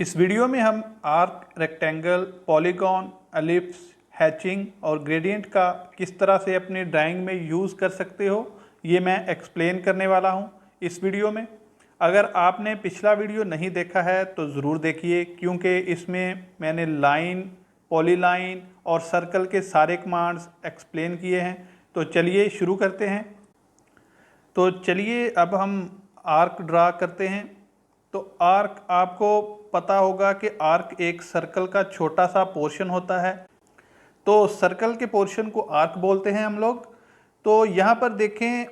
इस वीडियो में हम arc, rectangle, polygon, ellipse, hatching और ग्रेडियंट का किस तरह से अपनी ड्राइंग में यूज़ कर सकते हो ये मैं एक्सप्लेन करने वाला हूँ इस वीडियो में। अगर आपने पिछला वीडियो नहीं देखा है तो ज़रूर देखिए, क्योंकि इसमें मैंने लाइन, पॉलीलाइन और सर्कल के सारे कमांड्स एक्सप्लेन किए हैं। तो चलिए शुरू करते हैं। तो चलिए अब हम आर्क ड्रा करते हैं। तो आर्क, आपको पता होगा कि आर्क एक सर्कल का छोटा सा पोर्शन होता है। तो सर्कल के पोर्शन को आर्क बोलते हैं हम लोग। तो यहाँ पर देखें,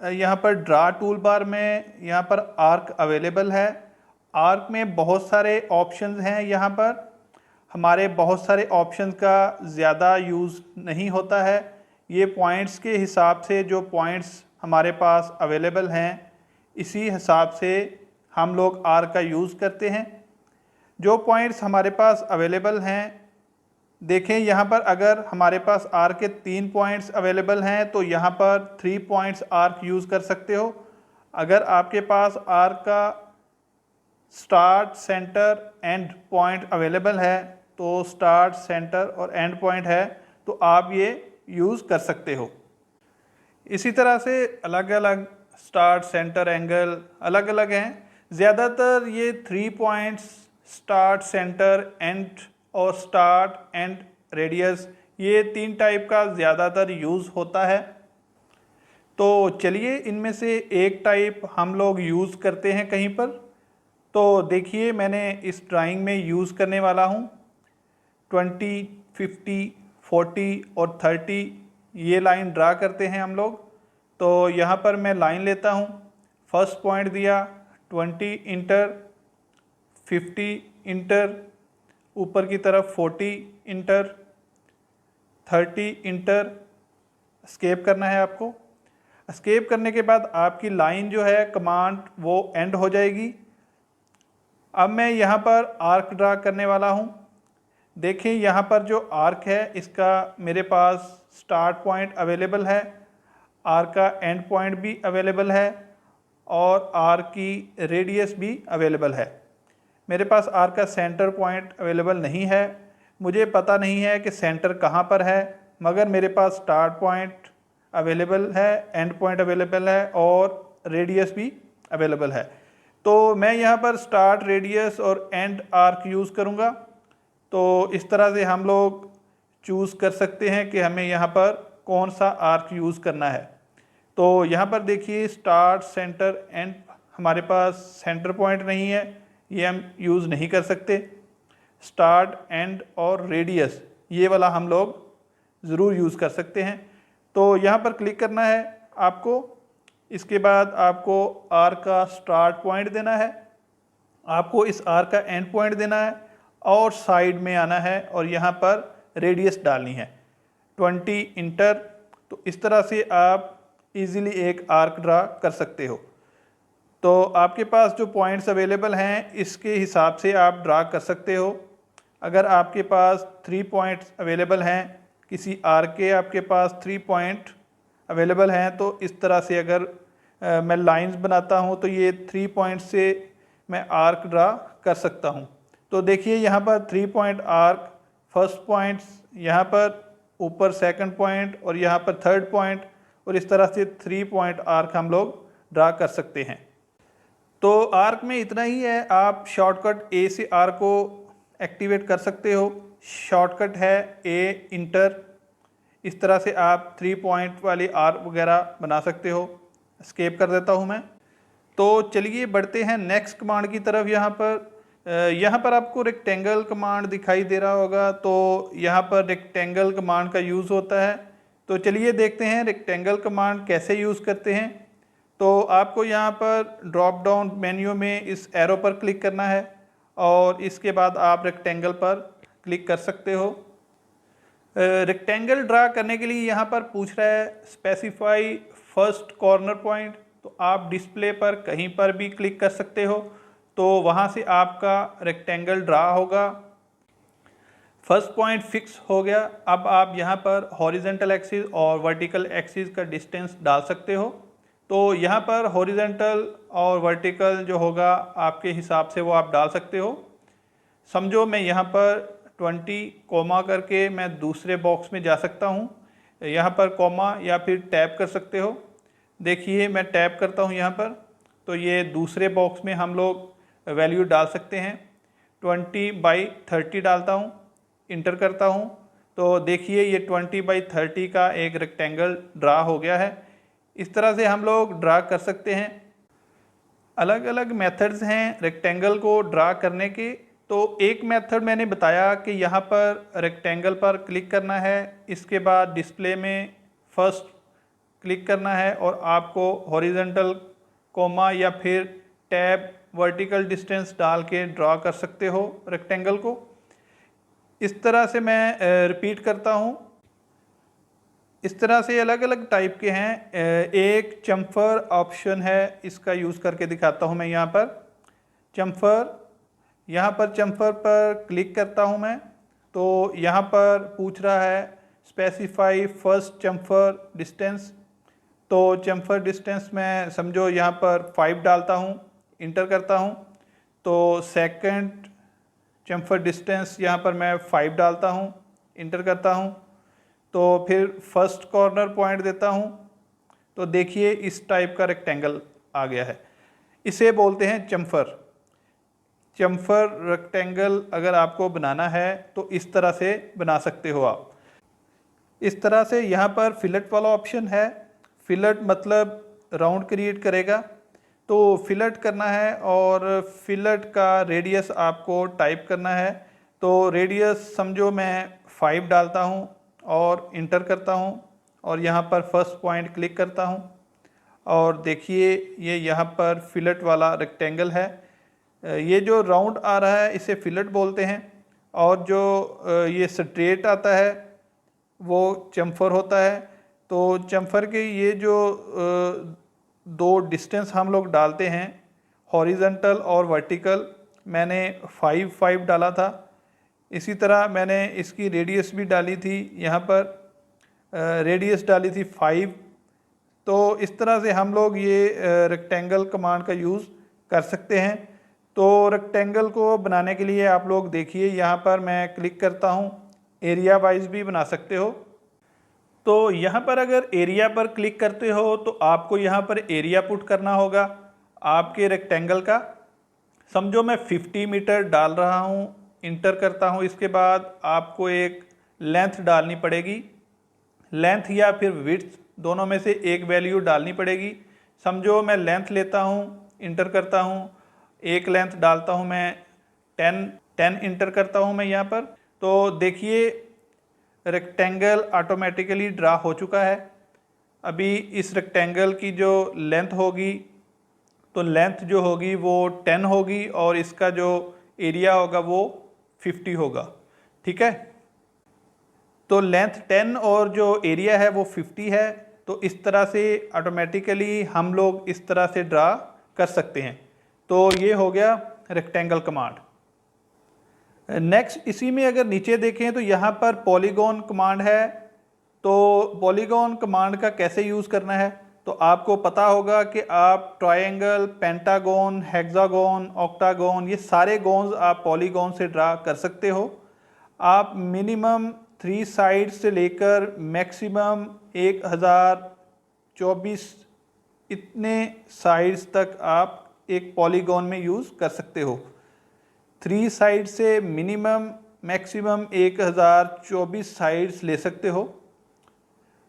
यहाँ पर ड्रा टूल बार में यहाँ पर आर्क अवेलेबल है। आर्क में बहुत सारे ऑप्शंस हैं। यहाँ पर हमारे बहुत सारे ऑप्शंस का ज़्यादा यूज़ नहीं होता है। ये पॉइंट्स के हिसाब से, जो पॉइंट्स हमारे पास अवेलेबल हैं, इसी हिसाब से हम लोग आर्क का यूज़ करते हैं। जो पॉइंट्स हमारे पास अवेलेबल हैं, देखें यहाँ पर अगर हमारे पास आर्क के 3 पॉइंट्स अवेलेबल हैं तो यहाँ पर 3 पॉइंट्स आर्क यूज़ कर सकते हो। अगर आपके पास आर्क का start, centre, and point available है तो स्टार्ट, सेंटर और एंड पॉइंट है तो आप ये यूज़ कर सकते हो। इसी तरह से अलग अलग स्टार्ट, सेंटर, एंगल अलग अलग हैं। ज़्यादातर ये 3 पॉइंट्स स्टार्ट, सेंटर, एंड और स्टार्ट, एंड, रेडियस, ये 3 टाइप का ज़्यादातर यूज़ होता है। तो चलिए इनमें से एक टाइप हम लोग यूज़ करते हैं कहीं पर। तो देखिए मैंने इस ड्राइंग में यूज़ करने वाला हूँ 20, 50, 40 और 30, ये लाइन ड्रा करते हैं हम लोग। तो यहाँ पर मैं लाइन लेता हूँ। फर्स्ट पॉइंट दिया 20 इंटर, 50 इंटर, ऊपर की तरफ 40 इंटर, 30 इंटर। एस्केप करना है आपको। एस्केप करने के बाद आपकी लाइन जो है कमांड वो एंड हो जाएगी। अब मैं यहाँ पर आर्क ड्रा करने वाला हूँ। देखिए यहाँ पर जो आर्क है इसका मेरे पास स्टार्ट पॉइंट अवेलेबल है, आर्क का एंड पॉइंट भी अवेलेबल है और आर्क की रेडियस भी अवेलेबल है। मेरे पास आर्क का सेंटर पॉइंट अवेलेबल नहीं है। मुझे पता नहीं है कि सेंटर कहाँ पर है, मगर मेरे पास स्टार्ट पॉइंट अवेलेबल है, एंड पॉइंट अवेलेबल है और रेडियस भी अवेलेबल है। तो मैं यहाँ पर स्टार्ट, रेडियस और एंड आर्क यूज़ करूँगा। तो इस तरह से हम लोग चूज़ कर सकते हैं कि हमें यहाँ पर कौन सा आर्क यूज़ करना है। तो यहाँ पर देखिए स्टार्ट, सेंटर, एंड, हमारे पास सेंटर पॉइंट नहीं है, ये हम यूज़ नहीं कर सकते। स्टार्ट, एंड और रेडियस, ये वाला हम लोग ज़रूर यूज़ कर सकते हैं। तो यहाँ पर क्लिक करना है आपको। इसके बाद आपको आर्क का स्टार्ट पॉइंट देना है, आपको इस आर्क का एंड पॉइंट देना है और साइड में आना है और यहाँ पर रेडियस डालनी है 20 इंटर। तो इस तरह से आप इजीली एक आर्क ड्रा कर सकते हो। तो आपके पास जो पॉइंट्स अवेलेबल हैं इसके हिसाब से आप ड्रा कर सकते हो। अगर आपके पास 3 पॉइंट्स अवेलेबल हैं, किसी आर्क के आपके पास 3 पॉइंट अवेलेबल हैं, तो इस तरह से अगर मैं लाइंस बनाता हूं तो ये 3 पॉइंट से मैं आर्क ड्रा कर सकता हूं। तो देखिए यहाँ पर 3 पॉइंट आर्क, फर्स्ट पॉइंट्स यहाँ पर, ऊपर सेकंड पॉइंट और यहाँ पर थर्ड पॉइंट, और इस तरह से 3 पॉइंट आर्क हम लोग ड्रा कर सकते हैं। तो आर्क में इतना ही है। आप शॉर्टकट ए से आर्क को एक्टिवेट कर सकते हो। शॉर्टकट है ए इंटर। इस तरह से आप 3 पॉइंट वाली आर्क वगैरह बना सकते हो। एस्केप कर देता हूँ मैं। तो चलिए बढ़ते हैं नेक्स्ट कमांड की तरफ। यहाँ पर आपको रेक्टेंगल कमांड दिखाई दे रहा होगा। तो यहाँ पर रेक्टेंगल कमांड का यूज़ होता है। तो चलिए देखते हैं रेक्टेंगल कमांड कैसे यूज़ करते हैं। तो आपको यहाँ पर ड्रॉप डाउन मेन्यू में इस एरो पर क्लिक करना है और इसके बाद आप रेक्टेंगल पर क्लिक कर सकते हो। रेक्टेंगल ड्रा करने के लिए यहाँ पर पूछ रहा है स्पेसिफाई फर्स्ट कॉर्नर पॉइंट। तो आप डिस्प्ले पर कहीं पर भी क्लिक कर सकते हो, तो वहाँ से आपका रेक्टेंगल ड्रा होगा। फर्स्ट पॉइंट फिक्स हो गया। अब आप यहाँ पर हॉरिजेंटल एक्सिस और वर्टिकल एक्सिस का डिस्टेंस डाल सकते हो। तो यहाँ पर हॉरिजेंटल और वर्टिकल जो होगा आपके हिसाब से वो आप डाल सकते हो। समझो मैं यहाँ पर 20 कॉमा करके मैं दूसरे बॉक्स में जा सकता हूँ, यहाँ पर कॉमा या फिर टैप कर सकते हो। देखिए मैं टैप करता हूँ यहाँ पर, तो ये दूसरे बॉक्स में हम लोग वैल्यू डाल सकते हैं। 20/30 डालता हूँ, इंटर करता हूँ, तो देखिए ये 20/30 का एक रेक्टेंगल ड्रा हो गया है। इस तरह से हम लोग ड्रा कर सकते हैं। अलग अलग मेथड्स हैं रेक्टेंगल को ड्रा करने के। तो एक मेथड मैंने बताया कि यहाँ पर रेक्टेंगल पर क्लिक करना है, इसके बाद डिस्प्ले में फर्स्ट क्लिक करना है और आपको हॉरिजॉन्टल कॉमा या फिर टैब वर्टिकल डिस्टेंस डाल के ड्रा कर सकते हो रेक्टेंगल को। इस तरह से मैं रिपीट करता हूँ। इस तरह से अलग अलग टाइप के हैं। एक चम्फर ऑप्शन है, इसका यूज़ करके दिखाता हूँ मैं। यहाँ पर चम्फर पर क्लिक करता हूँ मैं, तो यहाँ पर पूछ रहा है स्पेसिफाई फर्स्ट चम्फर डिस्टेंस। तो चम्फर डिस्टेंस मैं समझो यहाँ पर 5 डालता हूँ, इंटर करता हूँ, तो सेकंड चम्फर डिस्टेंस यहाँ पर मैं 5 डालता हूँ, इंटर करता हूँ, तो फिर फर्स्ट कॉर्नर पॉइंट देता हूँ। तो देखिए इस टाइप का रेक्टेंगल आ गया है, इसे बोलते हैं चम्फर। चम्फर रेक्टेंगल अगर आपको बनाना है तो इस तरह से बना सकते हो आप। इस तरह से यहाँ पर फिलेट वाला ऑप्शन है। फिलेट मतलब राउंड क्रिएट करेगा, तो फिलेट करना है और फिलेट का रेडियस आपको टाइप करना है। तो रेडियस समझो मैं 5 डालता हूँ और इंटर करता हूँ और यहाँ पर फर्स्ट पॉइंट क्लिक करता हूँ और देखिए ये यहाँ पर फिलेट वाला रेक्टेंगल है। ये जो राउंड आ रहा है इसे फिलेट बोलते हैं, और जो ये स्ट्रेट आता है वो चम्फर होता है। तो चम्फर के ये जो दो डिस्टेंस हम लोग डालते हैं, हॉरिजॉन्टल और वर्टिकल, मैंने 5 डाला था। इसी तरह मैंने इसकी रेडियस भी डाली थी, यहाँ पर रेडियस डाली थी 5। तो इस तरह से हम लोग ये रेक्टेंगल कमांड का यूज़ कर सकते हैं। तो रेक्टेंगल को बनाने के लिए आप लोग देखिए यहाँ पर मैं क्लिक करता हूँ, एरिया वाइज भी बना सकते हो। तो यहाँ पर अगर एरिया पर क्लिक करते हो तो आपको यहाँ पर एरिया पुट करना होगा आपके रेक्टेंगल का। समझो मैं 50 मीटर डाल रहा हूँ, इंटर करता हूँ, इसके बाद आपको एक लेंथ डालनी पड़ेगी। लेंथ या फिर विड्थ दोनों में से एक वैल्यू डालनी पड़ेगी। समझो मैं लेंथ लेता हूँ, इंटर करता हूँ, एक लेंथ डालता हूँ मैं 10 इंटर करता हूँ मैं यहाँ पर। तो देखिए रेक्टेंगल ऑटोमेटिकली ड्रा हो चुका है। अभी इस रेक्टेंगल की जो लेंथ होगी, तो लेंथ जो होगी वो 10 होगी और इसका जो एरिया होगा वो 50 होगा। ठीक है, तो लेंथ 10 और जो एरिया है वो 50 है। तो इस तरह से ऑटोमेटिकली हम लोग इस तरह से ड्रा कर सकते हैं। तो ये हो गया रेक्टेंगल कमांड। नेक्स्ट इसी में अगर नीचे देखें तो यहाँ पर पॉलीगॉन कमांड है। तो पॉलीगॉन कमांड का कैसे यूज़ करना है, तो आपको पता होगा कि आप ट्रायंगल, पेंटागन, हेक्सागन, ऑक्टागन, ये सारे गोन्स आप पॉलीगॉन से ड्रा कर सकते हो। आप मिनिमम 3 साइड से लेकर मैक्सिमम 1024 इतने साइड्स तक आप एक पॉलीगॉन में यूज़ कर सकते हो। 3 साइड से मिनिमम मैक्सिमम 1024 साइड्स ले सकते हो।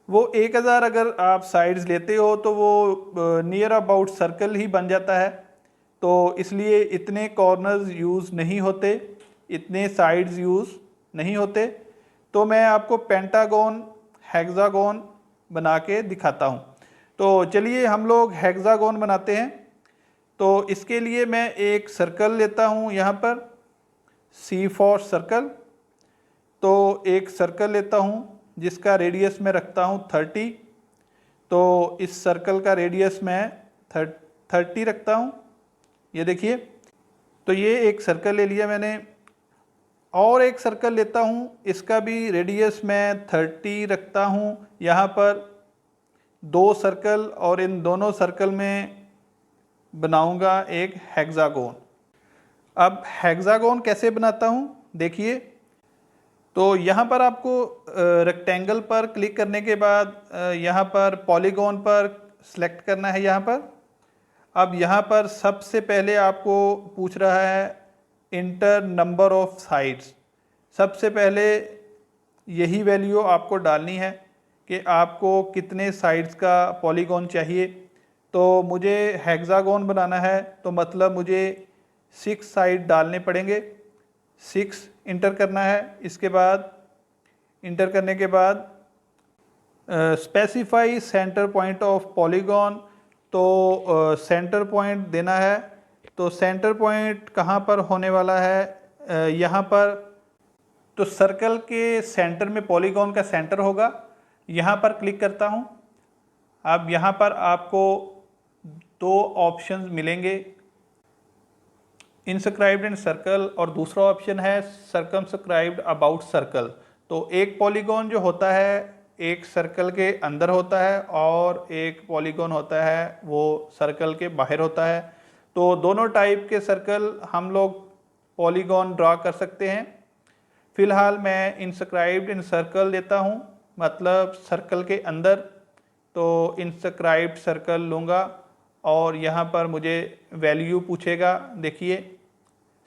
वो 1000 अगर आप साइड्स लेते हो तो वो नियर अबाउट सर्कल ही बन जाता है। तो इसलिए इतने कॉर्नर्स यूज़ नहीं होते, इतने साइड्स यूज़ नहीं होते। तो मैं आपको पेंटागन, हेक्सागन बना के दिखाता हूँ। तो चलिए हम लोग हेक्सागन बनाते हैं। तो इसके लिए मैं एक सर्कल लेता हूँ, यहाँ पर C फॉर सर्कल। तो एक सर्कल लेता हूँ जिसका रेडियस मैं रखता हूँ 30। तो इस सर्कल का रेडियस मैं 30 रखता हूँ, ये देखिए। तो ये एक सर्कल ले लिया मैंने, और एक सर्कल लेता हूँ, इसका भी रेडियस मैं 30 रखता हूँ। यहाँ पर 2 सर्कल और इन दोनों सर्कल में बनाऊंगा एक हेक्सागन। अब हेक्सागोन कैसे बनाता हूँ देखिए। तो यहाँ पर आपको रेक्टेंगल पर क्लिक करने के बाद यहाँ पर पॉलीगॉन पर सिलेक्ट करना है यहाँ पर। अब यहाँ पर सबसे पहले आपको पूछ रहा है इंटर नंबर ऑफ साइड्स। सबसे पहले यही वैल्यू आपको डालनी है कि आपको कितने साइड्स का पॉलीगॉन चाहिए। तो मुझे हेक्सागोन बनाना है तो मतलब मुझे 6 साइड डालने पड़ेंगे। 6 इंटर करना है। इसके बाद इंटर करने के बाद specify centre point of polygon, तो सेंटर पॉइंट देना है। तो सेंटर पॉइंट कहाँ पर होने वाला है, यहाँ पर। तो सर्कल के सेंटर में पॉलीगॉन का सेंटर होगा। यहाँ पर क्लिक करता हूँ। अब यहाँ पर आपको 2 ऑप्शंस मिलेंगे, इनस्क्राइब्ड इन सर्कल और दूसरा ऑप्शन है सर्कमस्क्राइब्ड अबाउट सर्कल। तो एक पॉलीगॉन जो होता है एक सर्कल के अंदर होता है और एक पॉलीगॉन होता है वो सर्कल के बाहर होता है। तो दोनों टाइप के सर्कल हम लोग पॉलीगॉन ड्रा कर सकते हैं। फ़िलहाल मैं इंस्क्राइब्ड इन सर्कल देता हूँ, मतलब सर्कल के अंदर। तो इंस्क्राइब्ड सर्कल लूँगा और यहाँ पर मुझे वैल्यू पूछेगा। देखिए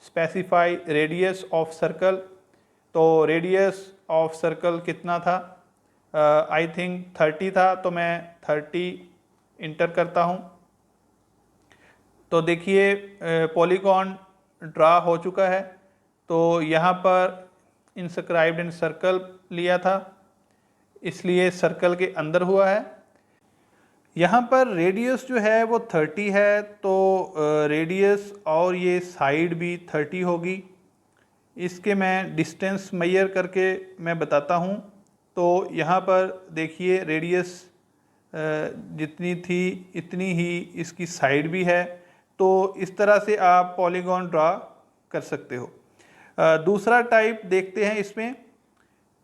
स्पेसिफाई रेडियस ऑफ सर्कल। तो रेडियस ऑफ सर्कल कितना था, आई थिंक 30 था, तो मैं 30 इंटर करता हूँ। तो देखिए पॉलीगॉन ड्रा हो चुका है। तो यहाँ पर इंस्क्राइब्ड इन सर्कल लिया था इसलिए सर्कल के अंदर हुआ है। यहाँ पर रेडियस जो है वो 30 है, तो रेडियस और ये साइड भी 30 होगी। इसके मैं डिस्टेंस मेजर करके मैं बताता हूँ। तो यहाँ पर देखिए रेडियस जितनी थी इतनी ही इसकी साइड भी है। तो इस तरह से आप पॉलीगॉन ड्रा कर सकते हो। दूसरा टाइप देखते हैं इसमें।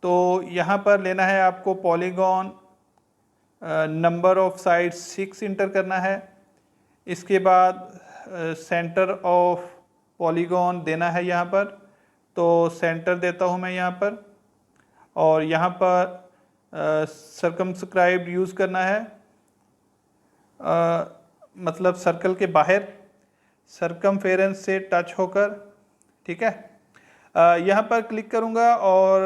तो यहाँ पर लेना है आपको polygon, number of side 6 inter करना है। इसके बाद सेंटर ऑफ पॉलीगॉन देना है यहाँ पर। तो सेंटर देता हूँ मैं यहाँ पर और यहाँ पर सर्कमस्क्राइब्ड यूज़ करना है, मतलब सर्कल के बाहर सर्कमफेरेंस से टच होकर। ठीक है, यहाँ पर क्लिक करूँगा और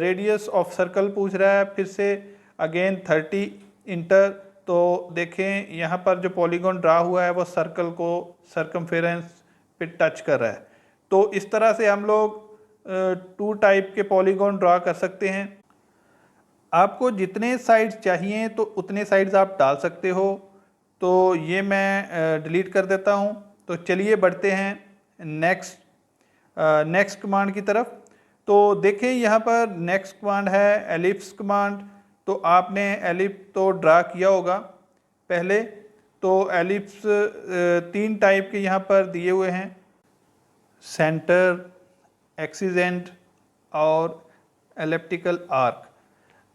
रेडियस ऑफ सर्कल पूछ रहा है, फिर से अगेन 30 इंटर। तो देखें यहाँ पर जो पॉलीगॉन ड्रा हुआ है वो सर्कल को सर्कमफेरेंस पे टच कर रहा है। तो इस तरह से हम लोग 2 टाइप के पॉलीगॉन ड्रा कर सकते हैं। आपको जितने साइड्स चाहिए तो उतने साइड्स आप डाल सकते हो। तो ये मैं डिलीट कर देता हूँ। तो चलिए बढ़ते हैं नेक्स्ट कमांड की तरफ। तो देखें यहाँ पर नेक्स्ट कमांड है एलिप्स कमांड। तो आपने एलिप्स तो ड्रा किया होगा पहले। तो एलिप्स 3 टाइप के यहाँ पर दिए हुए हैं, सेंटर, एक्सीजेंट और एलिप्टिकल आर्क।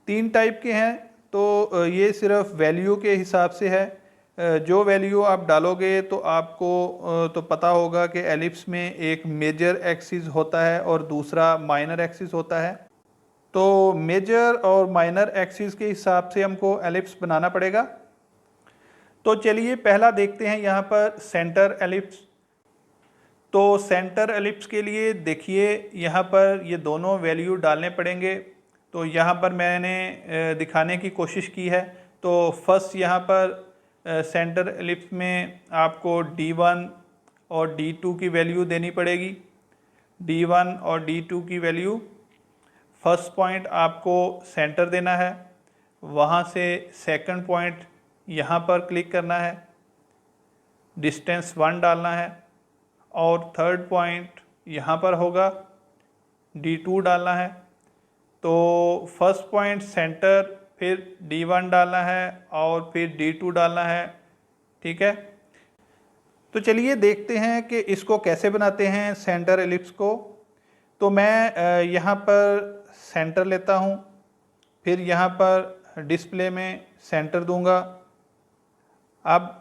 3 टाइप के हैं। तो ये सिर्फ वैल्यू के हिसाब से है। जो वैल्यू आप डालोगे तो आपको तो पता होगा कि एलिप्स में एक मेजर एक्सिस होता है और दूसरा माइनर एक्सिस होता है। तो मेजर और माइनर एक्सिस के हिसाब से हमको एलिप्स बनाना पड़ेगा। तो चलिए पहला देखते हैं यहाँ पर सेंटर एलिप्स। तो सेंटर एलिप्स के लिए देखिए यहाँ पर ये दोनों वैल्यू डालने पड़ेंगे। तो यहाँ पर मैंने दिखाने की कोशिश की है। तो फर्स्ट यहाँ पर सेंटर एलिप्स में आपको D1 और D2 की वैल्यू देनी पड़ेगी। D1 और D2 की वैल्यू, फर्स्ट पॉइंट आपको सेंटर देना है, वहाँ से सेकंड पॉइंट यहाँ पर क्लिक करना है, डिस्टेंस 1 डालना है और थर्ड पॉइंट यहाँ पर होगा, D2 डालना है। तो फर्स्ट पॉइंट सेंटर, फिर D1 डालना है और फिर D2 डालना है। ठीक है, तो चलिए देखते हैं कि इसको कैसे बनाते हैं सेंटर एलिप्स को। तो मैं यहाँ पर सेंटर लेता हूँ, फिर यहाँ पर डिस्प्ले में सेंटर दूंगा। अब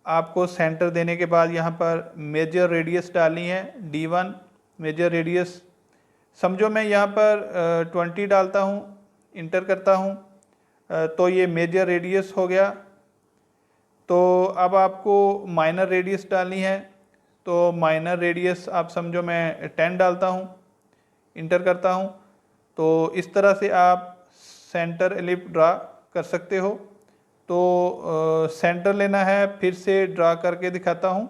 आपको सेंटर देने के बाद यहाँ पर मेजर रेडियस डालनी है, D1 मेजर रेडियस। समझो मैं यहाँ पर 20 डालता हूँ, इंटर करता हूँ, तो ये मेजर रेडियस हो गया। तो अब आपको माइनर रेडियस डालनी है, तो माइनर रेडियस आप समझो मैं 10 डालता हूँ, इंटर करता हूँ। तो इस तरह से आप सेंटर एलिप्स ड्रा कर सकते हो। तो सेंटर लेना है, फिर से ड्रा करके दिखाता हूँ।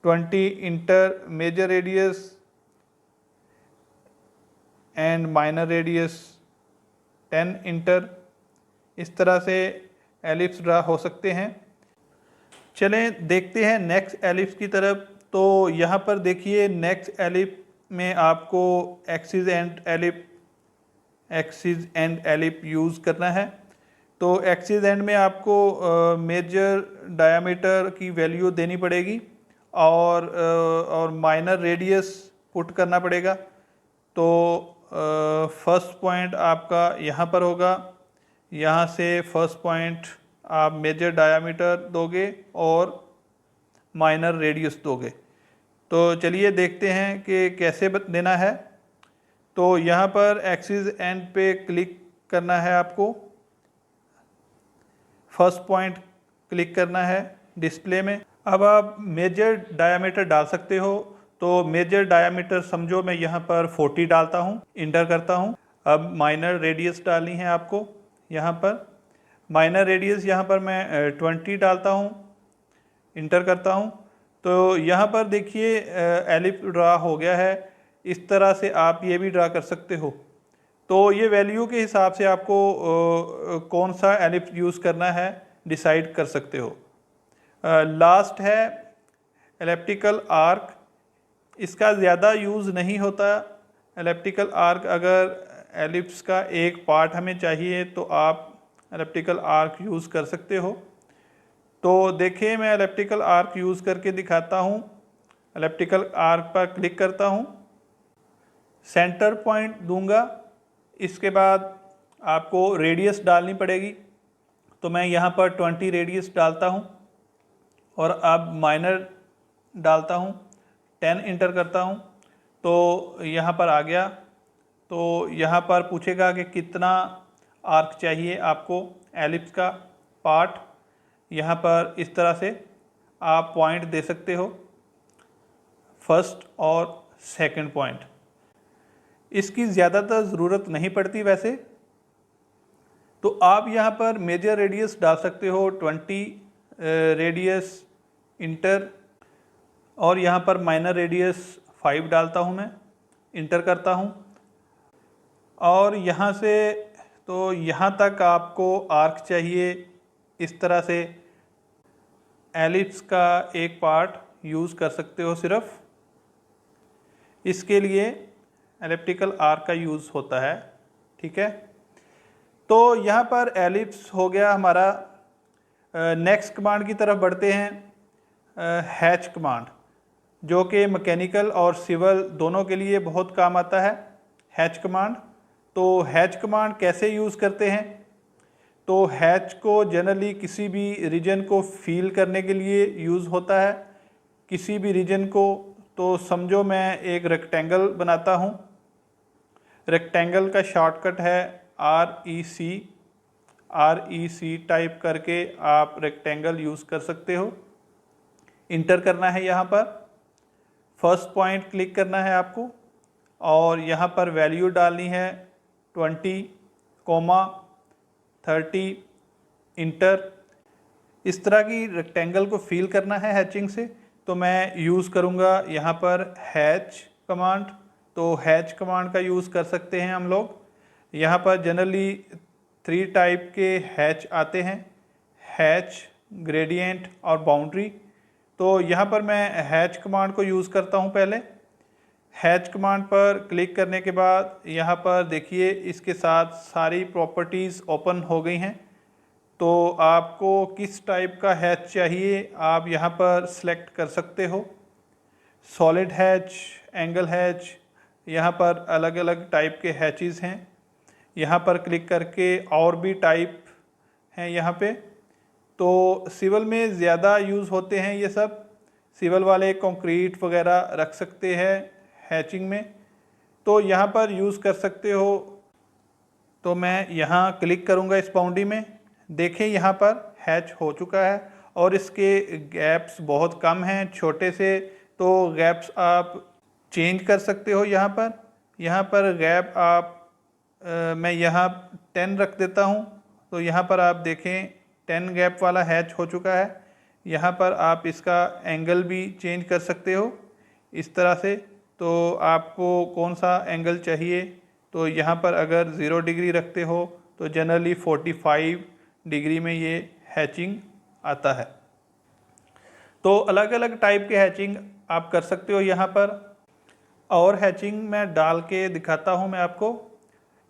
20 into major radius and minor radius 10 into. इस तरह से एलिप्स ड्रा हो सकते हैं। चलें देखते हैं नेक्स्ट एलिप्स की तरफ। तो यहाँ पर देखिए नेक्स्ट एलिप्स में आपको एक्सिस एंड एलिप यूज़ करना है। तो एक्सिस एंड में आपको मेजर डायामीटर की वैल्यू देनी पड़ेगी और माइनर रेडियस पुट करना पड़ेगा। तो फर्स्ट पॉइंट आपका यहाँ पर होगा, यहाँ से फर्स्ट पॉइंट आप मेजर डायामीटर दोगे और माइनर रेडियस दोगे। तो चलिए देखते हैं कि कैसे देना है। तो यहाँ पर एक्सिस एंड पे क्लिक करना है आपको, फर्स्ट पॉइंट क्लिक करना है डिस्प्ले में। अब आप मेजर डायामीटर डाल सकते हो। तो मेजर डायामीटर समझो मैं यहाँ पर 40 डालता हूँ, इंटर करता हूँ। अब माइनर रेडियस डालनी है आपको, यहाँ पर माइनर रेडियस यहाँ पर मैं 20 डालता हूँ, इंटर करता हूँ। तो यहाँ पर देखिए एलिप्स ड्रा हो गया है। इस तरह से आप ये भी ड्रा कर सकते हो। तो ये वैल्यू के हिसाब से आपको कौन सा एलिप्स यूज़ करना है डिसाइड कर सकते हो। लास्ट है एलिप्टिकल आर्क। इसका ज़्यादा यूज़ नहीं होता। एलिप्टिकल आर्क अगर एलिप्स का एक पार्ट हमें चाहिए तो आप एलिप्टिकल आर्क यूज़ कर सकते हो। तो देखिए मैं एलिप्टिकल आर्क यूज़ करके दिखाता हूँ। एलिप्टिकल आर्क पर क्लिक करता हूँ, सेंटर पॉइंट दूंगा। इसके बाद आपको रेडियस डालनी पड़ेगी। तो मैं यहाँ पर 20 रेडियस डालता हूँ और अब माइनर डालता हूँ, 10 इंटर करता हूँ। तो यहाँ पर आ गया। तो यहाँ पर पूछेगा कि कितना आर्क चाहिए आपको एलिप्स का पार्ट। यहाँ पर इस तरह से आप पॉइंट दे सकते हो, फर्स्ट और सेकंड पॉइंट। इसकी ज़्यादातर ज़रूरत नहीं पड़ती वैसे। तो आप यहाँ पर मेजर रेडियस डाल सकते हो 20 रेडियस इंटर, और यहाँ पर माइनर रेडियस 5 डालता हूँ मैं, इंटर करता हूँ। और यहाँ से तो यहाँ तक आपको आर्क चाहिए। इस तरह से एलिप्स का एक पार्ट यूज़ कर सकते हो सिर्फ। इसके लिए एलिप्टिकल आर्क का यूज़ होता है, ठीक है। तो यहाँ पर एलिप्स हो गया हमारा। नेक्स्ट कमांड की तरफ बढ़ते हैं, हैच कमांड, जो कि मैकेनिकल और सिविल दोनों के लिए बहुत काम आता है, हैच कमांड। तो हैच कमांड कैसे यूज़ करते हैं? तो हैच को जनरली किसी भी रीजन को फील करने के लिए यूज़ होता है, किसी भी रीजन को। तो समझो मैं एक रेक्टेंगल बनाता हूँ। रेक्टेंगल का शॉर्टकट है REC टाइप करके आप रेक्टेंगल यूज़ कर सकते हो। इंटर करना है यहाँ पर, फर्स्ट पॉइंट क्लिक करना है आपको और यहाँ पर वैल्यू डालनी है 20, 30, इंटर। इस तरह की रेक्टेंगल को फील करना है हैचिंग से। तो मैं यूज़ करूँगा यहाँ पर हैच कमांड। तो हैच कमांड का यूज़ कर सकते हैं हम लोग। यहाँ पर जनरली 3 टाइप के हैच आते हैं, हैच, ग्रेडियंट और बाउंड्री। तो यहाँ पर मैं हैच कमांड को यूज़ करता हूँ पहले। हैच कमांड पर क्लिक करने के बाद यहाँ पर देखिए इसके साथ सारी प्रॉपर्टीज़ ओपन हो गई हैं। तो आपको किस टाइप का हैच चाहिए आप यहाँ पर सिलेक्ट कर सकते हो। सॉलिड हैच, एंगल हैच, यहाँ पर अलग अलग टाइप के हैचेस हैं। यहाँ पर क्लिक करके और भी टाइप हैं यहाँ पे। तो सिविल में ज़्यादा यूज़ होते हैं ये सब। सिविल वाले कंक्रीट वगैरह रख सकते हैं हैचिंग में, तो यहाँ पर यूज़ कर सकते हो। तो मैं यहाँ क्लिक करूँगा इस बाउंड्री में। देखें यहाँ पर हैच हो चुका है और इसके गैप्स बहुत कम हैं, छोटे से। तो गैप्स आप चेंज कर सकते हो यहाँ पर गैप आप मैं यहाँ 10 रख देता हूँ। तो यहाँ पर आप देखें 10 गैप वाला हैच हो चुका है। यहाँ पर आप इसका एंगल भी चेंज कर सकते हो इस तरह से। तो आपको कौन सा एंगल चाहिए, तो यहाँ पर अगर 0 डिग्री रखते हो तो जनरली 45 डिग्री में ये हैचिंग आता है। तो अलग अलग टाइप के हैचिंग आप कर सकते हो यहाँ पर। और हैचिंग मैं डाल के दिखाता हूँ मैं आपको।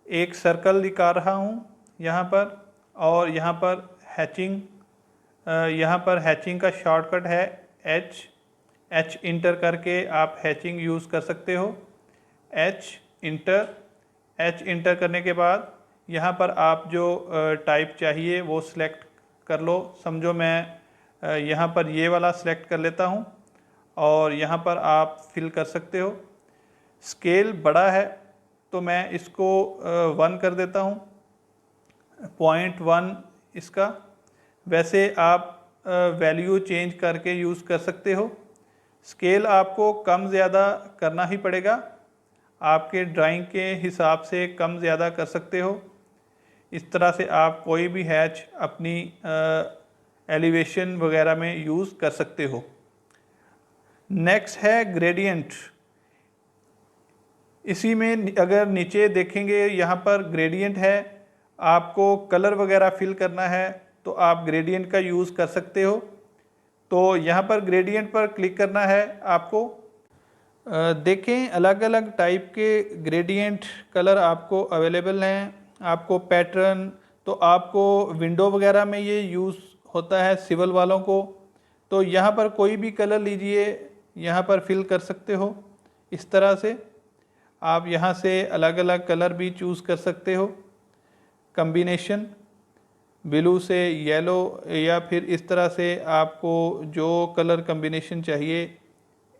एक सर्कल दिखा रहा हूँ यहाँ पर, और यहाँ पर हैचिंग का शॉर्टकट है एच इंटर करके आप हैचिंग यूज़ कर सकते हो। एच इंटर करने के बाद यहाँ पर आप जो टाइप चाहिए वो सिलेक्ट कर लो। समझो मैं यहाँ पर ये वाला सिलेक्ट कर लेता हूँ और यहाँ पर आप फिल कर सकते हो। स्केल बड़ा है तो मैं इसको 1 कर देता हूँ, 0.1 इसका। वैसे आप वैल्यू चेंज करके यूज़ कर सकते हो। स्केल आपको कम ज़्यादा करना ही पड़ेगा, आपके ड्राइंग के हिसाब से कम ज़्यादा कर सकते हो। इस तरह से आप कोई भी हैच अपनी एलिवेशन वगैरह में यूज़ कर सकते हो। नेक्स्ट है ग्रेडियंट। इसी में अगर नीचे देखेंगे यहाँ पर ग्रेडियंट है, आपको कलर वगैरह फिल करना है तो आप ग्रेडियंट का यूज़ कर सकते हो। तो यहाँ पर ग्रेडियंट पर क्लिक करना है आपको। देखें अलग अलग टाइप के ग्रेडियंट कलर आपको अवेलेबल हैं। आपको पैटर्न, तो आपको विंडो वगैरह में ये यूज़ होता है सिविल वालों को। तो यहाँ पर कोई भी कलर लीजिए, यहाँ पर फिल कर सकते हो इस तरह से। आप यहाँ से अलग अलग कलर भी चूज़ कर सकते हो, कम्बिनेशन ब्लू से येलो, या फिर इस तरह से आपको जो कलर कम्बिनेशन चाहिए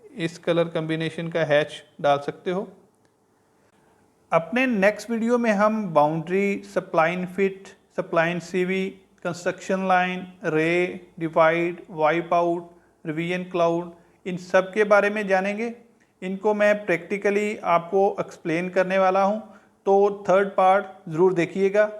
इस कलर कम्बिनेशन का हैच डाल सकते हो। अपने नेक्स्ट वीडियो में हम boundary, spline fit, spline CV, construction line, ray, divide, wipe out, revision cloud, इन सब के बारे में जानेंगे। इनको मैं प्रैक्टिकली आपको एक्सप्लेन करने वाला हूँ, तो थर्ड पार्ट ज़रूर देखिएगा।